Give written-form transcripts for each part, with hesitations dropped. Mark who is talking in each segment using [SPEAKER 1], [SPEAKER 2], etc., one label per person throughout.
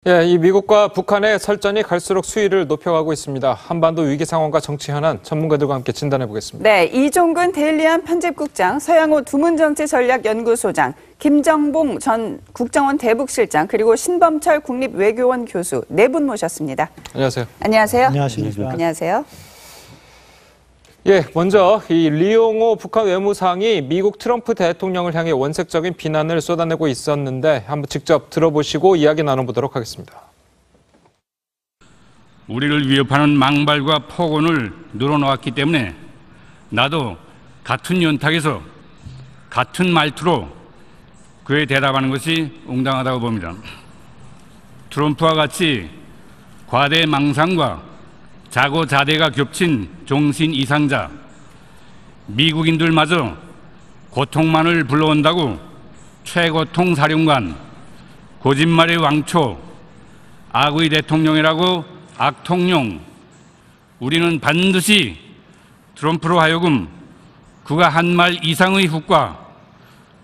[SPEAKER 1] 예, 이 미국과 북한의 설전이 갈수록 수위를 높여가고 있습니다. 한반도 위기 상황과 정치 현안 전문가들과 함께 진단해 보겠습니다.
[SPEAKER 2] 네, 이종근 데일리안 편집국장, 서양호 두문정치전략연구소장, 김정봉 전 국정원 대북실장, 그리고 신범철 국립외교원 교수 네 분 모셨습니다.
[SPEAKER 1] 안녕하세요.
[SPEAKER 2] 안녕하세요.
[SPEAKER 3] 안녕하십니까.
[SPEAKER 2] 안녕하세요.
[SPEAKER 1] 예, 먼저 이 리용호 북한 외무상이 미국 트럼프 대통령을 향해 원색적인 비난을 쏟아내고 있었는데 한번 직접 들어보시고 이야기 나눠보도록 하겠습니다.
[SPEAKER 4] 우리를 위협하는 망발과 폭언을 늘어놓았기 때문에 나도 같은 연탁에서 같은 말투로 그에 대답하는 것이 응당하다고 봅니다. 트럼프와 같이 과대 망상과 자고자대가 겹친 정신 이상자, 미국인들마저 고통만을 불러온다고 최고통 사령관, 거짓말의 왕초, 악의 대통령이라고 악통령, 우리는 반드시 트럼프로 하여금 그가 한 말 이상의 후과,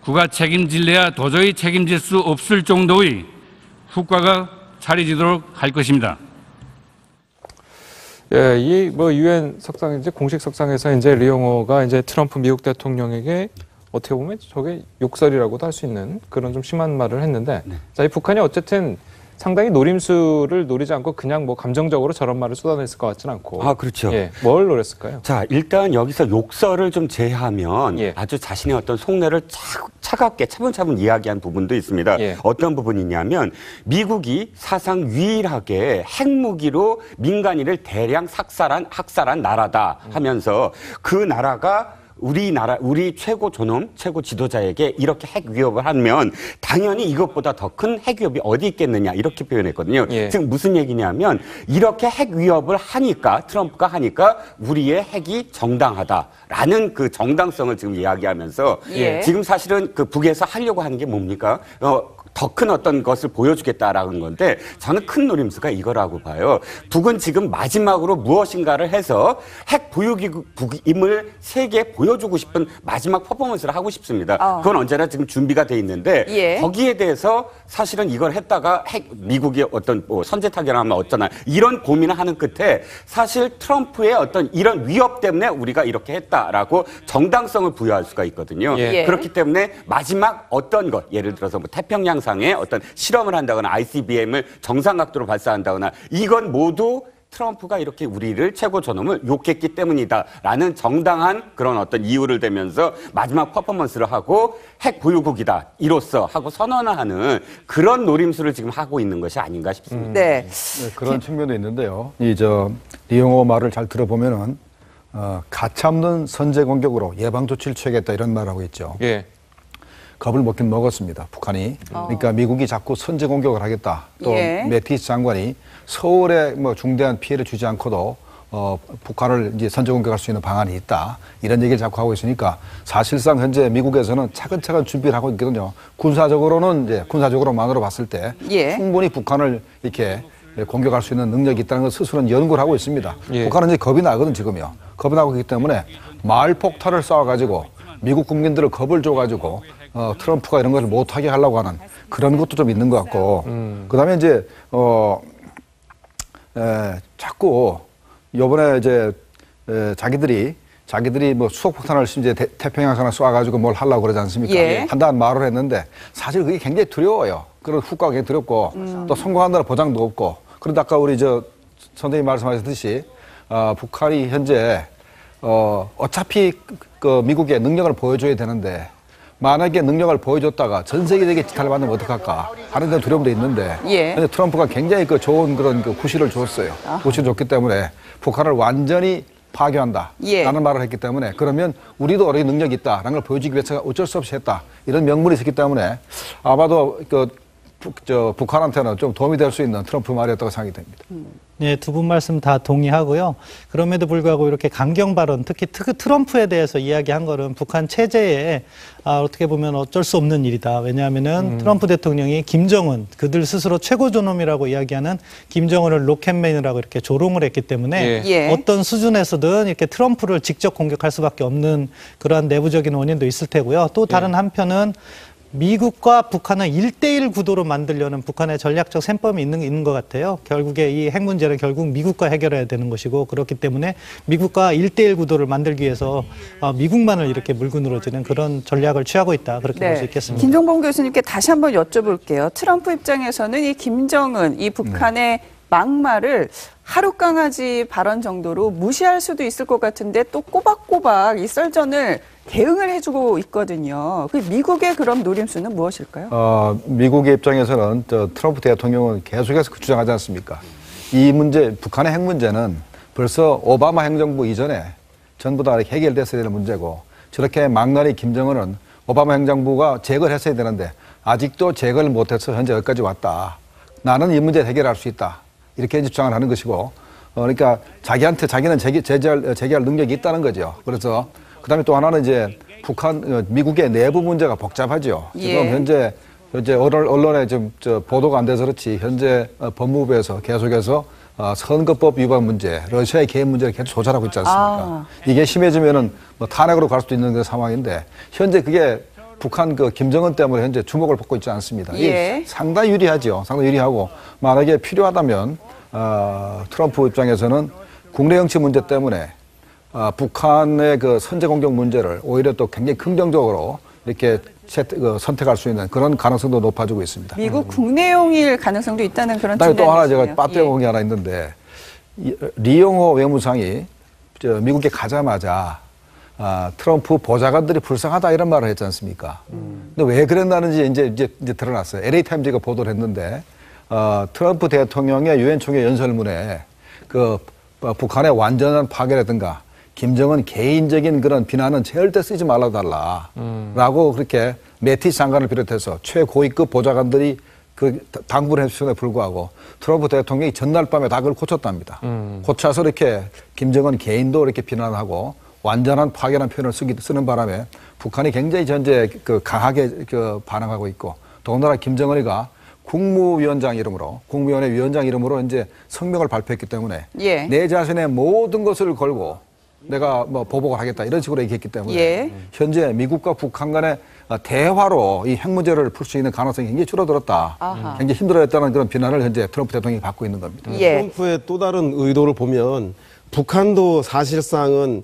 [SPEAKER 4] 그가 책임질래야 도저히 책임질 수 없을 정도의 후과가 차려지도록 할 것입니다.
[SPEAKER 1] 예, 이 유엔 석상 이제 공식 석상에서 이제 리용호가 이제 트럼프 미국 대통령에게 어떻게 보면 저게 욕설이라고도 할 수 있는 그런 좀 심한 말을 했는데, 자, 이 북한이 어쨌든 상당히 노림수를 노리지 않고 그냥 감정적으로 저런 말을 쏟아냈을 것 같지는 않고.
[SPEAKER 3] 아, 그렇죠.
[SPEAKER 1] 예, 뭘 노렸을까요?
[SPEAKER 3] 자, 일단 여기서 욕설을 좀 제하면
[SPEAKER 1] 예.
[SPEAKER 3] 아주 자신의 어떤 속내를 차갑게 차분차분 이야기한 부분도 있습니다.
[SPEAKER 1] 예.
[SPEAKER 3] 어떤 부분이냐면 미국이 사상 유일하게 핵무기로 민간인을 대량 학살한 나라다 하면서 그 나라가 우리 최고 존엄, 최고 지도자에게 이렇게 핵 위협을 하면 당연히 이것보다 더 큰 핵 위협이 어디 있겠느냐 이렇게 표현했거든요.
[SPEAKER 1] 예.
[SPEAKER 3] 즉 무슨 얘기냐면 이렇게 핵 위협을 하니까 트럼프가 하니까 우리의 핵이 정당하다라는 그 정당성을 지금 이야기하면서
[SPEAKER 2] 예.
[SPEAKER 3] 지금 사실은 그 북에서 하려고 하는 게 뭡니까? 더 큰 어떤 것을 보여주겠다라는 건데 저는 큰 노림수가 이거라고 봐요. 북은 지금 마지막으로 무엇인가를 해서 핵 보유국임을 세계에 보여주고 싶은 마지막 퍼포먼스를 하고 싶습니다. 그건 언제나 지금 준비가 돼 있는데
[SPEAKER 2] 예.
[SPEAKER 3] 거기에 대해서 사실은 이걸 했다가 미국이 어떤 선제 타결을 하면 어쩌나 이런 고민을 하는 끝에 사실 트럼프의 어떤 이런 위협 때문에 우리가 이렇게 했다라고 정당성을 부여할 수가 있거든요.
[SPEAKER 1] 예.
[SPEAKER 3] 그렇기 때문에 마지막 어떤 것 예를 들어서 태평양 상에 어떤 실험을 한다거나 ICBM을 정상각도로 발사한다거나 이건 모두 트럼프가 이렇게 우리를 최고 존엄을 욕했기 때문이다라는 정당한 그런 어떤 이유를 대면서 마지막 퍼포먼스를 하고 핵 보유국이다 이로써 하고 선언하는 그런 노림수를 지금 하고 있는 것이 아닌가 싶습니다.
[SPEAKER 2] 네.
[SPEAKER 5] 네, 그런 측면도 있는데요. 리용호 말을 잘 들어보면은 가차없는 선제 공격으로 예방 조치를 취하겠다 이런 말을 하고 있죠.
[SPEAKER 1] 예.
[SPEAKER 5] 겁을 먹긴 먹었습니다, 북한이. 그러니까 미국이 자꾸 선제 공격을 하겠다. 또
[SPEAKER 2] 예.
[SPEAKER 5] 매티스 장관이 서울에 중대한 피해를 주지 않고도 북한을 이제 선제 공격할 수 있는 방안이 있다. 이런 얘기를 자꾸 하고 있으니까 사실상 현재 미국에서는 차근차근 준비를 하고 있거든요. 군사적으로만으로 봤을 때
[SPEAKER 2] 예.
[SPEAKER 5] 충분히 북한을 이렇게 공격할 수 있는 능력이 있다는 걸 스스로는 연구를 하고 있습니다.
[SPEAKER 1] 예.
[SPEAKER 5] 북한은 이제 겁이 나거든, 지금요. 겁이 나고 있기 때문에 말폭탄을 쏴가지고 미국 국민들을 겁을 줘가지고 트럼프가 이런 것을 못하게 하려고 하는 그런 것도 좀 있는 것 같고, 그다음에 이제 자꾸 요번에 이제 자기들이 수소폭탄을 이제 태평양상에 쏴가지고 뭘 하려고 그러지 않습니까?
[SPEAKER 2] 예.
[SPEAKER 5] 한다는 말을 했는데 사실 그게 굉장히 두려워요. 그런 후과가 굉장히 두렵고 또 성공한다는 보장도 없고. 그런데 아까 우리 선생님 말씀하셨듯이 북한이 현재 어차피 그 미국의 능력을 보여줘야 되는데 만약에 능력을 보여줬다가 전 세계적인 지탄을 받으면 어떡할까 하는 그런 두려움도 있는데
[SPEAKER 2] 예.
[SPEAKER 5] 근데 트럼프가 굉장히 좋은 그런 구실을 줬어요. 구실을 줬기 때문에 북한을 완전히 파괴한다
[SPEAKER 2] 예.
[SPEAKER 5] 라는 말을 했기 때문에 그러면 우리도 어느 능력이 있다라는 걸 보여주기 위해서 어쩔 수 없이 했다 이런 명분이 있었기 때문에 아마도 북한한테는 좀 도움이 될 수 있는 트럼프 말이었다고 생각이 됩니다.
[SPEAKER 6] 네, 두 분 말씀 다 동의하고요. 그럼에도 불구하고 이렇게 강경 발언, 특히 트럼프에 대해서 이야기한 거는 북한 체제에 어떻게 보면 어쩔 수 없는 일이다. 왜냐하면은 트럼프 대통령이 김정은, 그들 스스로 최고 존엄이라고 이야기하는 김정은을 로켓맨이라고 이렇게 조롱을 했기 때문에
[SPEAKER 2] 예.
[SPEAKER 6] 어떤 수준에서든 이렇게 트럼프를 직접 공격할 수밖에 없는 그러한 내부적인 원인도 있을 테고요. 또 다른 한편은 미국과 북한을 1대1 구도로 만들려는 북한의 전략적 셈법이 있는 것 같아요. 결국에 이 핵 문제는 결국 미국과 해결해야 되는 것이고 그렇기 때문에 미국과 1대1 구도를 만들기 위해서 미국만을 이렇게 물고 늘어지는 그런 전략을 취하고 있다. 그렇게 볼 수 있겠습니다.
[SPEAKER 2] 김종봉 교수님께 다시 한번 여쭤볼게요. 트럼프 입장에서는 이 김정은, 이 북한의 막말을 하룻강아지 발언 정도로 무시할 수도 있을 것 같은데 또 꼬박꼬박 이 썰전을 대응을 해주고 있거든요. 그 미국의 그럼 노림수는 무엇일까요?
[SPEAKER 5] 미국의 입장에서는 트럼프 대통령은 계속해서 주장하지 않습니까? 이 문제, 북한의 핵 문제는 벌써 오바마 행정부 이전에 전부 다 해결됐어야 되는 문제고 저렇게 막나리 김정은은 오바마 행정부가 제거를 했어야 되는데 아직도 제거를 못해서 현재 여기까지 왔다. 나는 이 문제 해결할 수 있다. 이렇게 주장을 하는 것이고 그러니까 자기는 제기할 능력이 있다는 거죠. 그래서 그다음에 또 하나는 이제 미국의 내부 문제가 복잡하죠. 지금 현재 언론에 좀 보도가 안 돼서 그렇지 현재 법무부에서 계속해서 선거법 위반 문제, 러시아의 개입 문제를 계속 조사하고 있지 않습니까? 이게 심해지면은 뭐 탄핵으로 갈 수도 있는 그 상황인데 현재 그게 북한 김정은 때문에 현재 주목을 받고 있지 않습니다. 이게 상당히 유리하죠. 상당히 유리하고 만약에 필요하다면 트럼프 입장에서는 국내 정치 문제 때문에 북한의 그 선제 공격 문제를 오히려 또 굉장히 긍정적으로 이렇게 선택할 수 있는 그런 가능성도 높아지고 있습니다.
[SPEAKER 2] 미국 국내용일 가능성도 있다는 그런
[SPEAKER 5] 그다음에 또 하나 제가
[SPEAKER 2] 진단이시네요.
[SPEAKER 5] 빠뜨려본 게 하나 있는데 리용호 외무상이 미국에 가자마자 트럼프 보좌관들이 불쌍하다 이런 말을 했지 않습니까? 근데 왜 그랬나는지 이제 드러났어요. LA 타임즈가 보도를 했는데 트럼프 대통령의 유엔 총회 연설문에 북한의 완전한 파괴라든가 김정은 개인적인 그런 비난은 절대 쓰지 말아달라라고 그렇게 매티스 장관을 비롯해서 최고위급 보좌관들이 당부를 해주셨음에 불구하고 트럼프 대통령이 전날 밤에 다 그걸 고쳤답니다. 고쳐서 이렇게 김정은 개인도 이렇게 비난하고 완전한 파괴라는 표현을 쓰는 바람에 북한이 굉장히 현재 강하게 반응하고 있고 더군다나 김정은이가 국무위원회 위원장 이름으로 이제 성명을 발표했기 때문에 내 자신의 모든 것을 걸고 내가 뭐 보복을 하겠다 이런 식으로 얘기했기 때문에 현재 미국과 북한 간의 대화로 이 핵 문제를 풀 수 있는 가능성이 굉장히 줄어들었다. 굉장히 힘들어했다는 그런 비난을 현재 트럼프 대통령이 받고 있는 겁니다.
[SPEAKER 7] 트럼프의 또 다른 의도를 보면 북한도 사실상은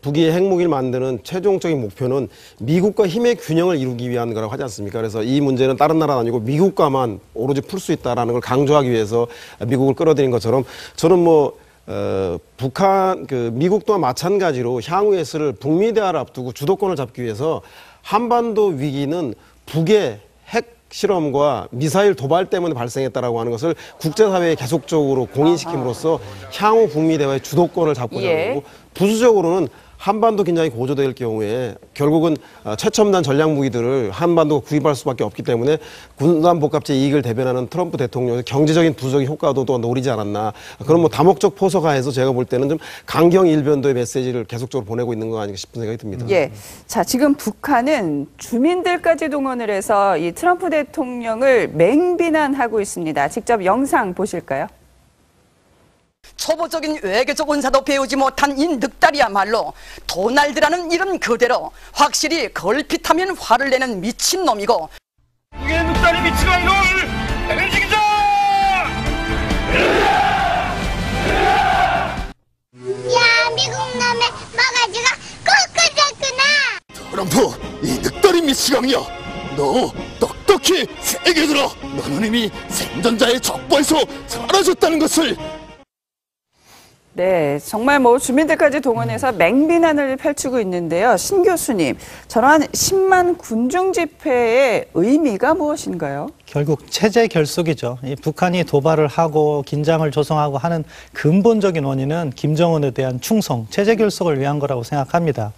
[SPEAKER 7] 북이 핵무기를 만드는 최종적인 목표는 미국과 힘의 균형을 이루기 위한 거라고 하지 않습니까? 그래서 이 문제는 다른 나라 아니고 미국과만 오로지 풀 수 있다라는 걸 강조하기 위해서 미국을 끌어들인 것처럼 저는 북한, 미국 또한 마찬가지로 향후에서를 북미 대화를 앞두고 주도권을 잡기 위해서 한반도 위기는 북의 핵 실험과 미사일 도발 때문에 발생했다라고 하는 것을 국제사회에 계속적으로 공인시킴으로써 향후 북미 대화의 주도권을 잡고자 하는 거고 부수적으로는 한반도 긴장이 고조될 경우에 결국은 최첨단 전략 무기들을 한반도가 구입할 수밖에 없기 때문에 군산 복합체 이익을 대변하는 트럼프 대통령의 경제적인 부수적인 효과도 또 노리지 않았나. 그런 다목적 포석화해서 제가 볼 때는 좀 강경 일변도의 메시지를 계속적으로 보내고 있는 거 아닌가 싶은 생각이 듭니다.
[SPEAKER 2] 자, 지금 북한은 주민들까지 동원을 해서 이 트럼프 대통령을 맹비난하고 있습니다. 직접 영상 보실까요?
[SPEAKER 8] 초보적인 외교적 은사도 배우지 못한 이 늑다리야말로 도날드라는 이름 그대로 확실히 걸핏하면 화를 내는 미친놈이고
[SPEAKER 9] 이게 늑다리 미치가 이걸 움직이자!
[SPEAKER 10] 야, 미국 놈의 바가지가 꺾어졌구나.
[SPEAKER 9] 트럼프, 이 늑다리 미치광이야. 너 똑똑히 세게 들어. 너는 이미 생존자의 적보에서 사라졌다는 것을.
[SPEAKER 2] 네, 정말 주민들까지 동원해서 맹비난을 펼치고 있는데요. 신 교수님, 저러한 10만 군중 집회의 의미가 무엇인가요?
[SPEAKER 6] 결국 체제 결속이죠. 이 북한이 도발을 하고 긴장을 조성하고 하는 근본적인 원인은 김정은에 대한 충성, 체제 결속을 위한 거라고 생각합니다.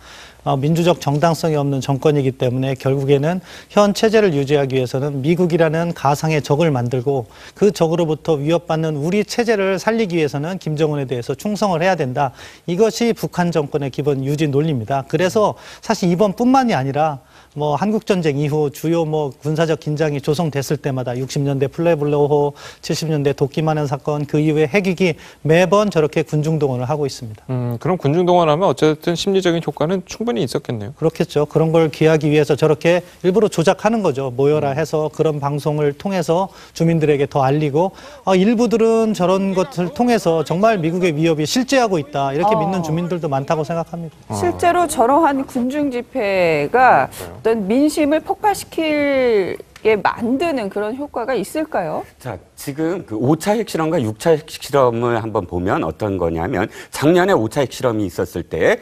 [SPEAKER 6] 민주적 정당성이 없는 정권이기 때문에 결국에는 현 체제를 유지하기 위해서는 미국이라는 가상의 적을 만들고 그 적으로부터 위협받는 우리 체제를 살리기 위해서는 김정은에 대해서 충성을 해야 된다. 이것이 북한 정권의 기본 유지 논리입니다. 그래서 사실 이번뿐만이 아니라 뭐 한국전쟁 이후 주요 뭐 군사적 긴장이 조성됐을 때마다 60년대 플레블로호, 70년대 도끼마는 사건, 그 이후에 핵위기 매번 저렇게 군중 동원을 하고 있습니다.
[SPEAKER 1] 그럼 군중 동원하면 어쨌든 심리적인 효과는 충분히 있었겠네요.
[SPEAKER 6] 그렇겠죠. 그런 걸 기하기 위해서 저렇게 일부러 조작하는 거죠. 모여라 해서 그런 방송을 통해서 주민들에게 더 알리고 일부들은 저런 것을 통해서 정말 미국의 위협이 실제하고 있다 이렇게 믿는 주민들도 많다고 생각합니다.
[SPEAKER 2] 실제로 저러한 군중 집회가 어떤 민심을 폭발시키게 만드는 그런 효과가 있을까요?
[SPEAKER 3] 자, 지금 그 5차 핵실험과 6차 핵실험을 한번 보면 어떤 거냐면 작년에 5차 핵실험이 있었을 때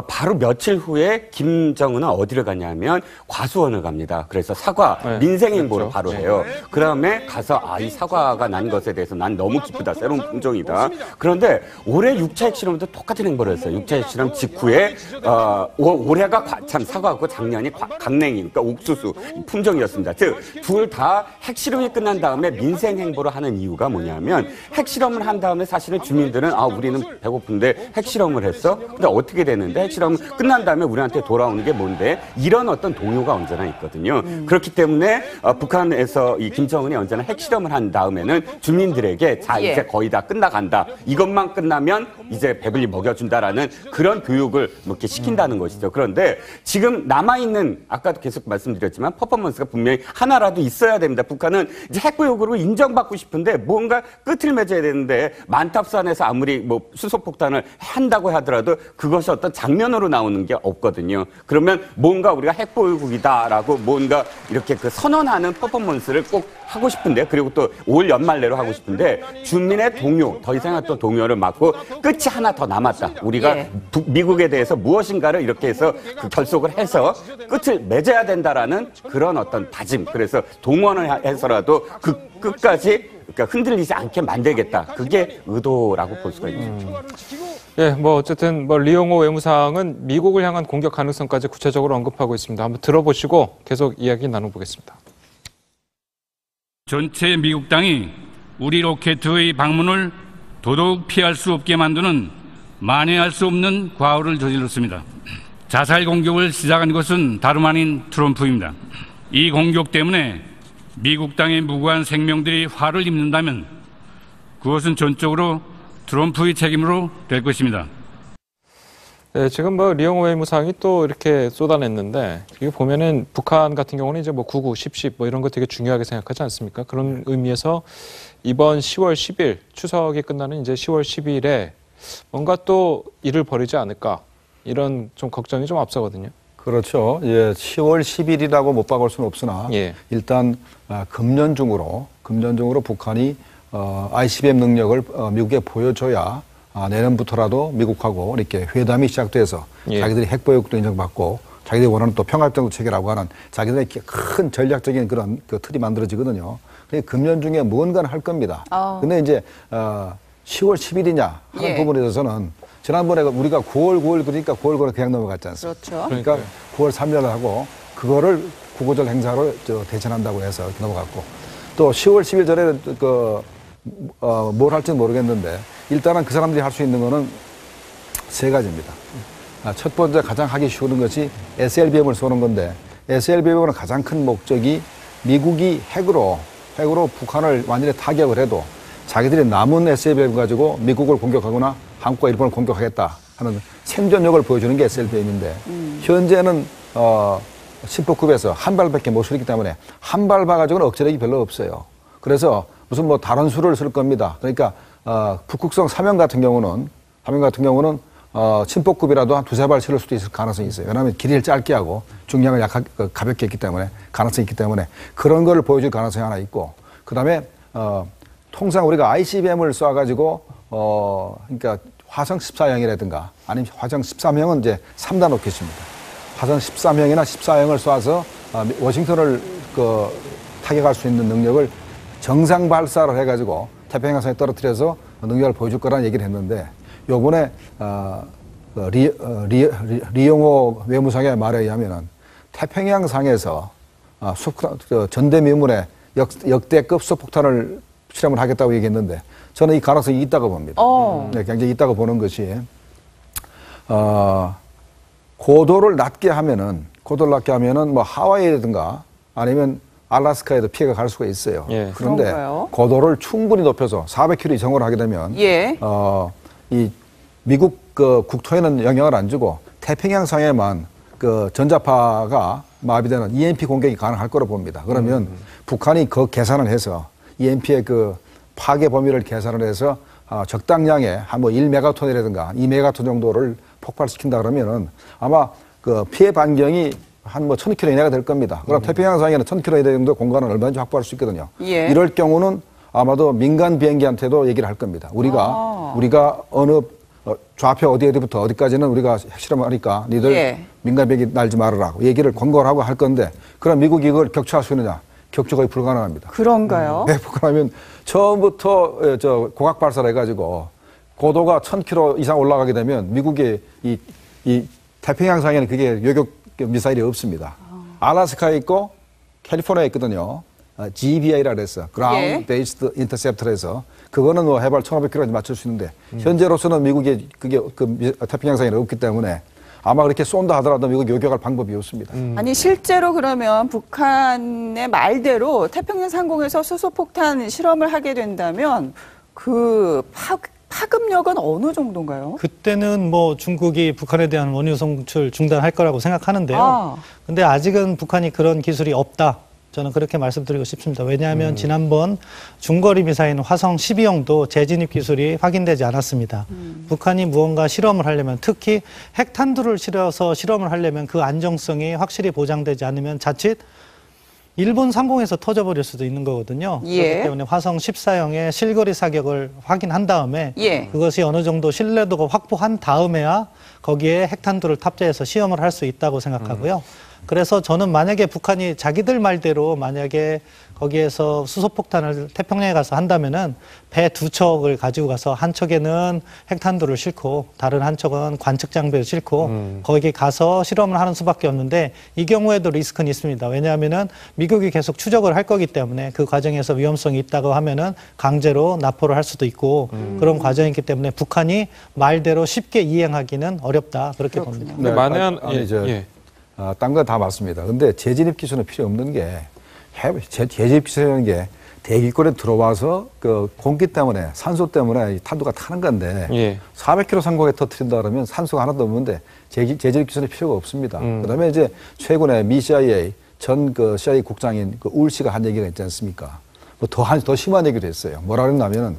[SPEAKER 3] 바로 며칠 후에 김정은은 어디를 가냐면 과수원을 갑니다. 그래서 사과, 민생행보를 바로 해요. 그 다음에 가서 이 사과가 난 것에 대해서 난 너무 기쁘다. 새로운 품종이다. 그런데 올해 6차 핵실험도 똑같은 행보를 했어요. 6차 핵실험 직후에 올해가 참 사과하고 작년이 강냉이, 그러니까 옥수수 품종이었습니다. 즉, 둘 다 핵실험이 끝난 다음에 민생행보를 하는 이유가 뭐냐면 핵실험을 한 다음에 사실은 주민들은 우리는 배고픈데 핵실험을 했어? 근데 어떻게 되는데 핵실험 끝난 다음에 우리한테 돌아오는 게 뭔데? 이런 어떤 동요가 언제나 있거든요. 그렇기 때문에 북한에서 이 김정은이 언제나 핵실험을 한 다음에는 주민들에게 자 이제 거의 다 끝나간다. 이것만 끝나면 이제 배불리 먹여준다라는 그런 교육을 이렇게 시킨다는 것이죠. 그런데 지금 남아있는 아까도 계속 말씀드렸지만 퍼포먼스가 분명히 하나라도 있어야 됩니다. 북한은 이제 핵보유국으로 인정받고 싶은데 뭔가 끝을 맺어야 되는데 만탑산에서 아무리 뭐 수소폭탄을 한다고 하더라도 그것이 어떤 장면으로 나오는 게 없거든요. 그러면 뭔가 우리가 핵보유국이다라고 뭔가 이렇게 그 선언하는 퍼포먼스를 꼭 하고 싶은데 그리고 또 올 연말 내로 하고 싶은데 주민의 동요, 더 이상의 또 동요를 막고 끝이 하나 더 남았다. 우리가 미국에 대해서 무엇인가를 이렇게 해서 그 결속을 해서 끝을 맺어야 된다라는 그런 어떤 다짐. 그래서 동원을 해서라도 그 끝까지 그러니까 흔들리지 않게 만들겠다. 그게 의도라고 볼 수가 있죠.
[SPEAKER 1] 예, 뭐 어쨌든 뭐 리용호 외무상은 미국을 향한 공격 가능성까지 구체적으로 언급하고 있습니다. 한번 들어보시고 계속 이야기 나눠보겠습니다.
[SPEAKER 4] 전체 미국 당이 우리 로켓의 방문을 더더욱 피할 수 없게 만드는 만회할 수 없는 과오를 저질렀습니다. 자살 공격을 시작한 것은 다름 아닌 트럼프입니다. 이 공격 때문에 미국 땅의 무고한 생명들이 화를 입는다면 그것은 전적으로 트럼프의 책임으로 될 것입니다.
[SPEAKER 1] 네, 지금 뭐 리용호 외무상이 또 이렇게 쏟아냈는데 이게 보면은 북한 같은 경우는 이제 뭐 9.9, 10.10 뭐 이런 거 되게 중요하게 생각하지 않습니까? 그런 의미에서 이번 10월 10일 추석이 끝나는 이제 10월 10일에 뭔가 또 일을 벌이지 않을까 이런 좀 걱정이 좀 앞서거든요.
[SPEAKER 5] 그렇죠. 예, 10월 10일이라고 못 박을 수는 없으나 일단 금년 중으로 북한이 ICBM 능력을 미국에 보여줘야 내년부터라도 미국하고 이렇게 회담이 시작돼서 자기들이 핵보유국도 인정받고 자기들이 원하는 또 평화협정도 체결하고 하는 자기들의 큰 전략적인 그런 그 틀이 만들어지거든요. 그러니까 금년 중에 무언가는 할 겁니다. 근데 이제 10월 10일이냐 하는 부분에 대해서는 지난번에 우리가 9월 그러니까 9월 그냥 넘어갔지 않습니까?
[SPEAKER 2] 그렇죠.
[SPEAKER 5] 그러니까 9월 3일을 하고 그거를 국고절 행사로 대전한다고 해서 넘어갔고 또 10월 10일 전에 뭘 할지는 모르겠는데 일단은 그 사람들이 할 수 있는 거는 세 가지입니다. 첫 번째 가장 하기 쉬운 것이 SLBM을 쏘는 건데 SLBM은 가장 큰 목적이 미국이 핵으로 북한을 완전히 타격을 해도 자기들이 남은 SLBM 가지고 미국을 공격하거나 한국과 일본을 공격하겠다 하는 생존력을 보여주는 게 SLBM인데 현재는 신포급에서 한 발밖에 못 쏘기 때문에 한 발 봐가지고는 억제력이 별로 없어요. 그래서 무슨 뭐 다른 수를 쓸 겁니다. 그러니까 북극성 사명 같은 경우는 침폭급이라도 한 두세 발 실을 수도 있을 가능성이 있어요. 왜냐하면 길이를 짧게 하고 중량을 가볍게 했기 때문에 가능성이 있기 때문에 그런 거를 보여줄 가능성이 하나 있고 그다음에 통상 우리가 ICBM을 쏴가지고 그러니까 화성 14형이라든가 아니면 화성 13형은 이제 3단 로켓입니다. 화성 13형이나 14형을 쏴서 워싱턴을 타격할 수 있는 능력을 정상 발사를 해가지고 태평양성에 떨어뜨려서 능력을 보여줄 거라는 얘기를 했는데 요번에 리용호 외무상의 말에 의하면은 태평양상에서 전대미문의 역대급 수폭탄을 실험을 하겠다고 얘기했는데 저는 이 가능성이 있다고 봅니다. 네, 굉장히 있다고 보는 것이 고도를 낮게 하면은 고도를 낮게 하면은 뭐 하와이라든가 아니면 알라스카에도 피해가 갈 수가 있어요.
[SPEAKER 1] 예.
[SPEAKER 5] 그런데
[SPEAKER 2] 그런가요?
[SPEAKER 5] 고도를 충분히 높여서 400km 이상으로 하게 되면
[SPEAKER 2] 예.
[SPEAKER 5] 이 미국 그 국토에는 영향을 안 주고 태평양상에만 그 전자파가 마비되는 EMP 공격이 가능할 거로 봅니다. 그러면 북한이 그 계산을 해서 EMP의 그 파괴 범위를 계산을 해서 적당량의 한 뭐 1메가톤이라든가 2메가톤 정도를 폭발시킨다 그러면은 아마 그 피해 반경이 한 뭐 1000km 이내가 될 겁니다. 그럼 태평양상에는 1000km 이내 정도 공간을 얼마든지 확보할 수 있거든요.
[SPEAKER 2] 예.
[SPEAKER 5] 이럴 경우는 아마도 민간 비행기한테도 얘기를 할 겁니다. 우리가 어느 좌표 어디부터 어디까지는 우리가 핵실험을 하니까 니들
[SPEAKER 2] 예.
[SPEAKER 5] 민간 비행기 날지 말으라고 얘기를 권고를 하고 할 건데 그럼 미국이 이걸 격추할 수 있느냐? 격추 거의 불가능합니다.
[SPEAKER 2] 그런가요?
[SPEAKER 5] 네, 북한하면 처음부터 고각 발사를 해가지고 고도가 1000km 이상 올라가게 되면 미국의 이 태평양상에는 그게 요격 미사일이 없습니다. 알라스카에 있고 캘리포니아에 있거든요. GBI라 그래서 Ground Based Interceptor에서 그거는 뭐 해발 1500km까지 맞출 수 있는데 현재로서는 미국의 그게 태평양상에는 없기 때문에 아마 그렇게 쏜다 하더라도 미국 요격할 방법이 없습니다.
[SPEAKER 2] 아니 실제로 그러면 북한의 말대로 태평양 상공에서 수소폭탄 실험을 하게 된다면 그 파급력은 어느 정도인가요?
[SPEAKER 6] 그때는 뭐 중국이 북한에 대한 원유 송출 중단할 거라고 생각하는데요. 근데 아직은 북한이 그런 기술이 없다. 저는 그렇게 말씀드리고 싶습니다. 왜냐하면 지난번 중거리 미사일 화성 12형도 재진입 기술이 확인되지 않았습니다. 북한이 무언가 실험을 하려면 특히 핵탄두를 실어서 실험을 하려면 그 안정성이 확실히 보장되지 않으면 자칫 일본 상공에서 터져버릴 수도 있는 거거든요.
[SPEAKER 2] 예.
[SPEAKER 6] 그렇기 때문에 화성 14형의 실거리 사격을 확인한 다음에 그것이 어느 정도 신뢰도가 확보한 다음에야 거기에 핵탄두를 탑재해서 시험을 할 수 있다고 생각하고요. 그래서 저는 만약에 북한이 자기들 말대로 만약에 거기에서 수소폭탄을 태평양에 가서 한다면은 배 2척을 가지고 가서 한 척에는 핵탄두를 싣고 다른 한 척은 관측 장비를 싣고 거기 가서 실험을 하는 수밖에 없는데 이 경우에도 리스크는 있습니다. 왜냐하면은 미국이 계속 추적을 할 거기 때문에 그 과정에서 위험성이 있다고 하면은 강제로 납포를 할 수도 있고 그런 과정이기 때문에 북한이 말대로 쉽게 이행하기는 어렵다 그렇게 봅니다.
[SPEAKER 1] 네, 만약
[SPEAKER 5] 딴 건 다 맞습니다. 근데 재진입 기술은 필요 없는 게 재진입 기술이라는 게 대기권에 들어와서 그 공기 때문에 산소 때문에 탄두가 타는 건데 400km 상공에 터뜨린다 그러면 산소가 하나도 없는데 재진입 기술이 필요가 없습니다. 그다음에 이제 최근에 미 CIA 전 그 CIA 국장인 그 울 씨가 한 얘기가 있지 않습니까? 뭐 더 심한 얘기도 했어요. 뭐라 그랬냐면은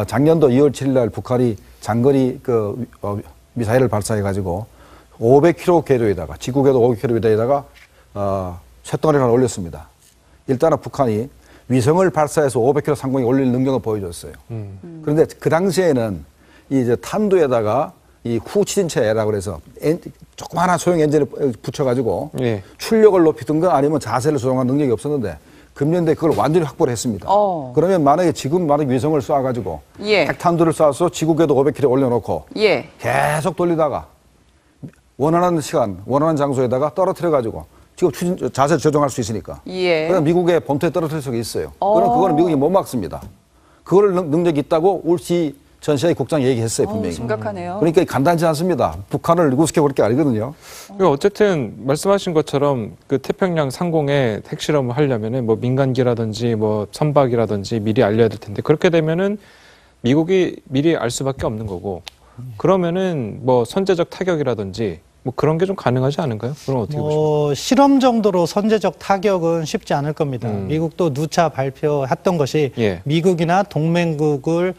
[SPEAKER 5] 작년도 2월 7일 날 북한이 장거리 그 미사일을 발사해 가지고 500km 궤도에다가 지구 궤도 500km 궤도에다가 쇳덩어리를 하나 올렸습니다. 일단은 북한이 위성을 발사해서 500km 상공에 올릴 능력을 보여줬어요. 그런데 그 당시에는 이제 탄두에다가 이 후추진체라고 그래서 조그마한 소형 엔진을 붙여가지고 출력을 높이든가 아니면 자세를 조정하는 능력이 없었는데 금년대 그걸 완전히 확보를 했습니다. 그러면 만약에 지금 위성을 쏴가지고 핵탄두를 쏴서 지구 궤도 500km 올려놓고 계속 돌리다가 원하는 시간, 원하는 장소에다가 떨어뜨려가지고 지금 자세 조정할 수 있으니까. 그럼 미국의 본토에 떨어뜨릴 수가 있어요. 그럼 그거는 미국이 못 막습니다. 그걸 능력이 있다고 울시 전 CIA 국장이 얘기했어요, 분명히.
[SPEAKER 2] 심각하네요.
[SPEAKER 5] 그러니까 간단치 않습니다. 북한을 우습게 볼 게 아니거든요.
[SPEAKER 1] 어쨌든 말씀하신 것처럼 그 태평양 상공에 핵실험을 하려면은 뭐 민간기라든지 뭐 선박이라든지 미리 알려야 될 텐데 그렇게 되면은 미국이 미리 알 수밖에 없는 거고 그러면은 뭐 선제적 타격이라든지 뭐 그런 게 좀 가능하지 않은가요? 그럼 어떻게 보십니까?
[SPEAKER 6] 실험 정도로 선제적 타격은 쉽지 않을 겁니다. 미국도 누차 발표했던 것이 미국이나 동맹국을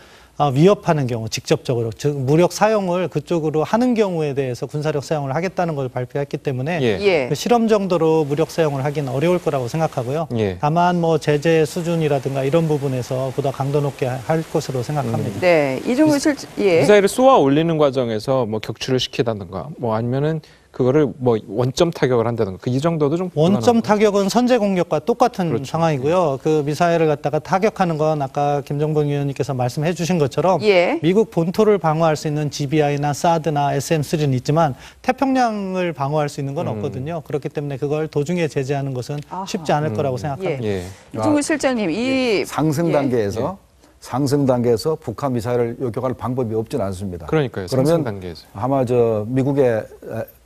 [SPEAKER 6] 위협하는 경우 직접적으로 즉 무력 사용을 그쪽으로 하는 경우에 대해서 군사력 사용을 하겠다는 걸 발표했기 때문에 그 실험 정도로 무력 사용을 하기는 어려울 거라고 생각하고요. 다만 뭐 제재 수준이라든가 이런 부분에서 보다 강도 높게 할 것으로 생각합니다.
[SPEAKER 2] 네, 이종우 실장
[SPEAKER 1] 미사일을 쏘아 올리는 과정에서 뭐 격추를 시키다든가 뭐 아니면은 그거를 뭐 원점 타격을 한다든가 이 정도도 좀
[SPEAKER 6] 원점 타격은 선제 공격과 똑같은 상황이고요. 그 미사일을 갖다가 타격하는 건 아까 김정봉 의원님께서 말씀해 주신 것처럼 미국 본토를 방어할 수 있는 GBI나 사드나 SM-3는 있지만 태평양을 방어할 수 있는 건 없거든요. 그렇기 때문에 그걸 도중에 제재하는 것은 쉽지 않을 거라고 생각합니다.
[SPEAKER 2] 이종우 실장님, 이
[SPEAKER 5] 상승 단계에서 상승 단계에서 북한 미사일을 요격할 방법이 없지는 않습니다.
[SPEAKER 1] 그러니까요. 상승 단계에서.
[SPEAKER 5] 아마 미국의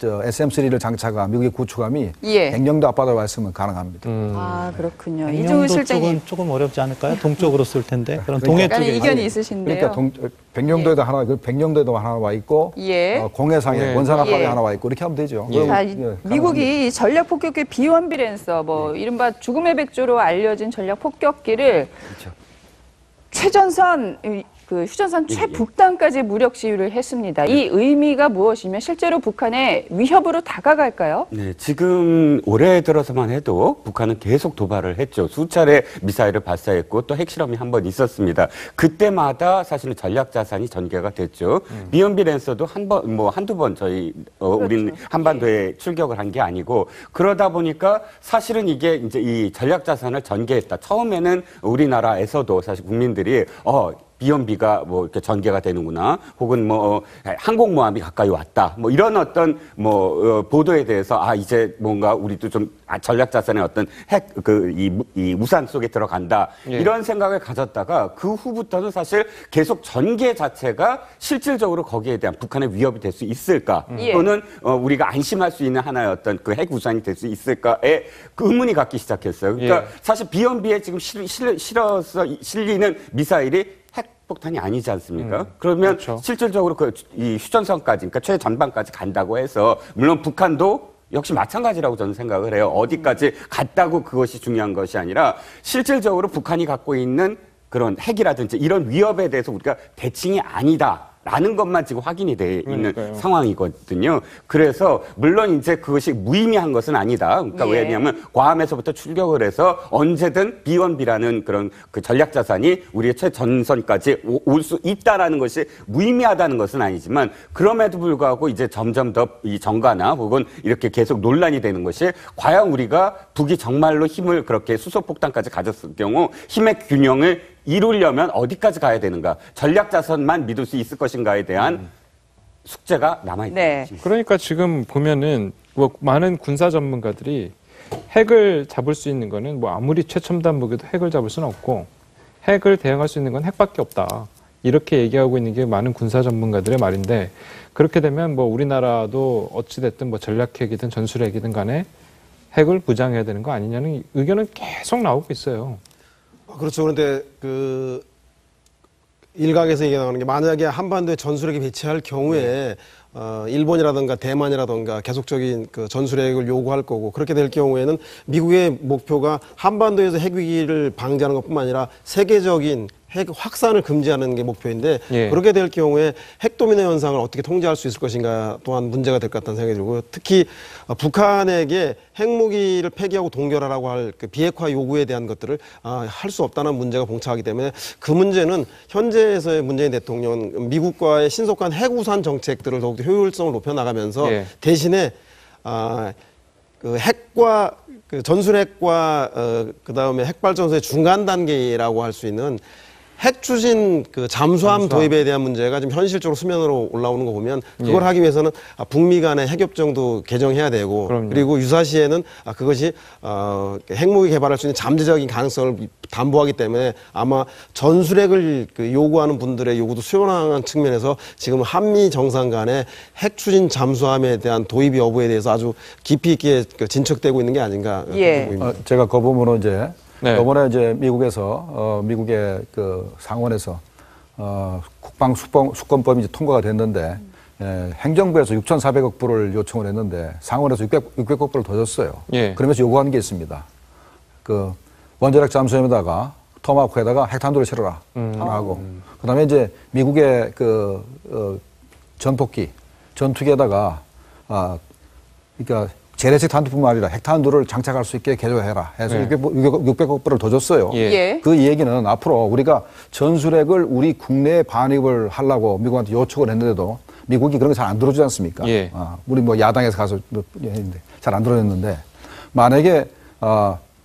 [SPEAKER 5] SM-3를 장착한 미국의 구축함이
[SPEAKER 2] 예.
[SPEAKER 5] 백령도 앞바다에 와 있으면 가능합니다.
[SPEAKER 2] 아, 그렇군요.
[SPEAKER 6] 백령도
[SPEAKER 2] 이종우 실장님.
[SPEAKER 6] 쪽은 조금 어렵지 않을까요? 동쪽으로 쓸 텐데. 그럼
[SPEAKER 5] 그러니까
[SPEAKER 6] 동해
[SPEAKER 2] 약간
[SPEAKER 6] 쪽에.
[SPEAKER 2] 이견이 있으신데요.
[SPEAKER 5] 그러니까 백령도에도 백령도에도 하나 와 있고
[SPEAKER 2] 예.
[SPEAKER 5] 공해상에
[SPEAKER 1] 예.
[SPEAKER 5] 원산 앞바다에
[SPEAKER 2] 예.
[SPEAKER 5] 하나 와 있고 이렇게 하면 되죠.
[SPEAKER 2] 자,
[SPEAKER 5] 가능합니다.
[SPEAKER 2] 미국이 전략 폭격기 B-1B 랜서, 이른바 죽음의 백조로 알려진 전략 폭격기를 최전선, 휴전선 최북단까지 무력 시위를 했습니다. 이 의미가 무엇이며 실제로 북한의 위협으로 다가갈까요?
[SPEAKER 3] 네, 지금 올해 들어서만 해도 북한은 계속 도발을 했죠. 수차례 미사일을 발사했고 또 핵실험이 한 번 있었습니다. 그때마다 사실은 전략 자산이 전개가 됐죠. B-1B 랜서도 한두 번 우리는 한반도에 출격을 한 게 아니고 그러다 보니까 사실은 이게 이제 이 전략 자산을 전개했다. 처음에는 우리나라에서도 사실 국민들이 B-1B가 이렇게 전개가 되는구나. 혹은 항공모함이 가까이 왔다. 이런 어떤 보도에 대해서 이제 뭔가 우리도 좀 전략 자산의 어떤 이 우산 속에 들어간다.
[SPEAKER 1] 예.
[SPEAKER 3] 이런 생각을 가졌다가 그 후부터는 사실 계속 전개 자체가 실질적으로 거기에 대한 북한의 위협이 될 수 있을까?
[SPEAKER 2] 예.
[SPEAKER 3] 또는 우리가 안심할 수 있는 하나의 어떤 그 핵 우산이 될 수 있을까에 그 의문이 갖기 시작했어요. 그러니까
[SPEAKER 1] 예.
[SPEAKER 3] 사실 B-1B에 지금 실어서 실리는 미사일이 핵폭탄이 아니지 않습니까? 그러면
[SPEAKER 1] 그렇죠.
[SPEAKER 3] 실질적으로 이 휴전선까지, 그러니까 최전방까지 간다고 해서 물론 북한도 역시 마찬가지라고 저는 생각을 해요. 어디까지 갔다고 그것이 중요한 것이 아니라 실질적으로 북한이 갖고 있는 그런 핵이라든지 이런 위협에 대해서 우리가 대칭이 아니다. 라는 것만 지금 확인이 돼 있는
[SPEAKER 1] 그러니까요.
[SPEAKER 3] 상황이거든요. 그래서 물론 이제 그것이 무의미한 것은 아니다. 그러니까
[SPEAKER 2] 예.
[SPEAKER 3] 왜냐하면 괌에서부터 출격을 해서 언제든 B-1B라는 그런 그 전략 자산이 우리의 최전선까지 올 수 있다라는 것이 무의미하다는 것은 아니지만 그럼에도 불구하고 이제 점점 더 이 정가나 혹은 이렇게 계속 논란이 되는 것이 과연 우리가 북이 정말로 힘을 그렇게 수소폭탄까지 가졌을 경우 힘의 균형을 이루려면 어디까지 가야 되는가? 전략 자산만 믿을 수 있을 것인가에 대한 숙제가 남아있는
[SPEAKER 2] 네.
[SPEAKER 3] 것입니다.
[SPEAKER 1] 그러니까 지금 보면은 많은 군사 전문가들이 핵을 잡을 수 있는 거는 아무리 최첨단 무기도 핵을 잡을 수는 없고 핵을 대응할 수 있는 건 핵밖에 없다. 이렇게 얘기하고 있는 게 많은 군사 전문가들의 말인데 그렇게 되면 우리나라도 어찌됐든 전략핵이든 전술핵이든 간에 핵을 무장해야 되는 거 아니냐는 의견은 계속 나오고 있어요.
[SPEAKER 7] 그렇죠. 그런데 일각에서 얘기 나오는 게 만약에 한반도에 전술핵이 배치할 경우에 일본이라든가 대만이라든가 계속적인 전술핵을 요구할 거고 그렇게 될 경우에는 미국의 목표가 한반도에서 핵위기를 방지하는 것뿐만 아니라 세계적인 핵 확산을 금지하는 게 목표인데
[SPEAKER 1] 예.
[SPEAKER 7] 그렇게 될 경우에 핵도미노 현상을 어떻게 통제할 수 있을 것인가 또한 문제가 될 것 같다는 생각이 들고요. 특히 북한에게 핵무기를 폐기하고 동결하라고 할 비핵화 요구에 대한 것들을 할 수 없다는 문제가 봉착하기 때문에 그 문제는 현재에서의 문재인 대통령은 미국과의 신속한 핵우산 정책들을 더욱더 효율성을 높여나가면서
[SPEAKER 1] 예.
[SPEAKER 7] 대신에 핵과 전술핵과 그다음에 핵발전소의 중간 단계라고 할 수 있는 핵 추진 잠수함 도입에 대한 문제가 지금 현실적으로 수면으로 올라오는 거 보면 그걸 하기 위해서는 북미 간의 핵협정도 개정해야 되고
[SPEAKER 1] 그럼요.
[SPEAKER 7] 그리고 유사시에는 그것이 핵무기 개발할 수 있는 잠재적인 가능성을 담보하기 때문에 아마 전술핵을 요구하는 분들의 요구도 수용하는 측면에서 지금 한미 정상 간의 핵 추진 잠수함에 대한 도입 여부에 대해서 아주 깊이 있게 진척되고 있는 게 아닌가
[SPEAKER 2] 예.
[SPEAKER 7] 보입니다.
[SPEAKER 5] 제가 그 부분은
[SPEAKER 1] 네.
[SPEAKER 5] 이번에 미국에서 미국의 상원에서 국방 수권법이 통과가 됐는데 행정부에서 6,400억 불을 요청을 했는데 상원에서 600억 불을 더 줬어요.
[SPEAKER 1] 예.
[SPEAKER 5] 그러면서 요구하는 게 있습니다. 원자력 잠수함에다가 토마호크에다가 핵탄두를 실어라 하나 하고 그다음에 이제 미국의 전폭기 전투기에다가 그러니까 재래식 탄두뿐만 아니라 핵탄두를 장착할 수 있게 개조해라 해서
[SPEAKER 1] 네.
[SPEAKER 5] 600억 불을 더 줬어요.
[SPEAKER 1] 예.
[SPEAKER 2] 예.
[SPEAKER 5] 그 얘기는 앞으로 우리가 전술핵을 우리 국내에 반입을 하려고 미국한테 요청을 했는데도 미국이 그런 거 잘 안 들어주지 않습니까?
[SPEAKER 1] 예.
[SPEAKER 5] 우리 야당에서 가서 했는데 잘 안 들어줬는데 만약에